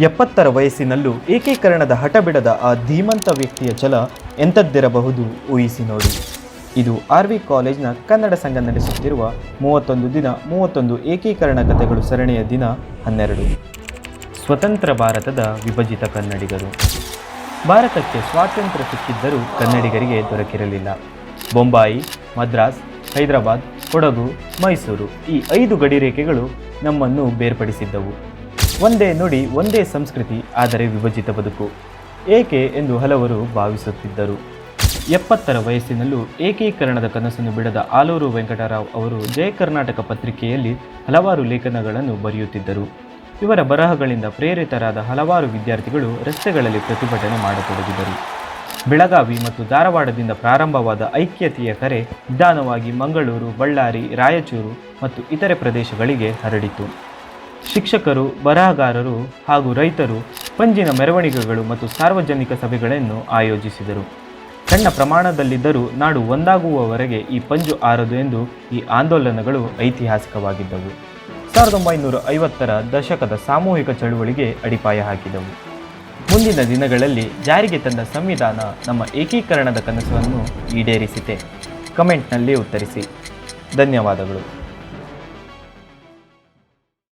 70ರ ವಯಸ್ಸಿನಲ್ಲೂ ಏಕೀಕರಣದ ಹಠ ಬಿಡದ ಆ ಧೀಮಂತ ವ್ಯಕ್ತಿಯ ಛಲ ಎಂಥದ್ದಿರಬಹುದು ಊಹಿಸಿ ನೋಡಿ. ಇದು RV ಕಾಲೇಜ್ನ ಕನ್ನಡ ಸಂಘ ನಡೆಸುತ್ತಿರುವ 31 ದಿನ 31 ಏಕೀಕರಣ ಕಥೆಗಳು ಸರಣಿಯ ದಿನ 12. ಸ್ವತಂತ್ರ ಭಾರತದ ವಿಭಜಿತ ಕನ್ನಡಿಗರು. ಭಾರತಕ್ಕೆ ಸ್ವಾತಂತ್ರ್ಯ ಸಿಕ್ಕಿದ್ದರೂ ಕನ್ನಡಿಗರಿಗೆ ದೊರಕಿರಲಿಲ್ಲ. ಬೊಂಬಾಯಿ, ಮದ್ರಾಸ್, ಹೈದರಾಬಾದ್, ಕೊಡಗು, ಮೈಸೂರು ಈ 5 ಗಡಿರೇಖೆಗಳು ನಮ್ಮನ್ನು ಬೇರ್ಪಡಿಸಿದ್ದವು. ಒಂದೇ ನುಡಿ, ಒಂದೇ ಸಂಸ್ಕೃತಿ, ಆದರೆ ವಿಭಜಿತ ಬದುಕು. ಏಕೆ ಎಂದು ಹಲವರು ಭಾವಿಸುತ್ತಿದ್ದರು. 70ರ ವಯಸ್ಸಿನಲ್ಲೂ ಏಕೀಕರಣದ ಕನಸನ್ನು ಬಿಡದ ಆಲೂರು ವೆಂಕಟರಾವ್ ಅವರು ಜಯ ಕರ್ನಾಟಕ ಪತ್ರಿಕೆಯಲ್ಲಿ ಹಲವಾರು ಲೇಖನಗಳನ್ನು ಬರೆಯುತ್ತಿದ್ದರು. ಇವರ ಬರಹಗಳಿಂದ ಪ್ರೇರಿತರಾದ ಹಲವಾರು ವಿದ್ಯಾರ್ಥಿಗಳು ರಸ್ತೆಗಳಲ್ಲಿ ಪ್ರತಿಭಟನೆ ಮಾಡತೊಡಗಿದರು. ಬೆಳಗಾವಿ ಮತ್ತು ಧಾರವಾಡದಿಂದ ಪ್ರಾರಂಭವಾದ ಐಕ್ಯತೆಯ ಕರೆ ನಿಧಾನವಾಗಿ ಮಂಗಳೂರು, ಬಳ್ಳಾರಿ, ರಾಯಚೂರು ಮತ್ತು ಇತರೆ ಪ್ರದೇಶಗಳಿಗೆ ಹರಡಿತು. ಶಿಕ್ಷಕರು, ಬರಹಗಾರರು ಹಾಗೂ ರೈತರು ಪಂಜಿನ ಮೆರವಣಿಗೆಗಳು ಮತ್ತು ಸಾರ್ವಜನಿಕ ಸಭೆಗಳನ್ನು ಆಯೋಜಿಸಿದರು. ಸಣ್ಣ ಪ್ರಮಾಣದಲ್ಲಿದ್ದರೂ ನಾಡು ಒಂದಾಗುವವರೆಗೆ ಈ ಪಂಜು ಆರದು ಎಂದು ಈ ಆಂದೋಲನಗಳು ಐತಿಹಾಸಿಕವಾಗಿದ್ದವು. 1950ರ ದಶಕದ ಸಾಮೂಹಿಕ ಚಳುವಳಿಗೆ ಅಡಿಪಾಯ ಹಾಕಿದವು. ಮುಂದಿನ ದಿನಗಳಲ್ಲಿ ಜಾರಿಗೆ ತಂದ ಸಂವಿಧಾನ ನಮ್ಮ ಏಕೀಕರಣದ ಕನಸನ್ನು ಈಡೇರಿಸಿತೆ? ಕಮೆಂಟ್ನಲ್ಲಿ ಉತ್ತರಿಸಿ. ಧನ್ಯವಾದಗಳು.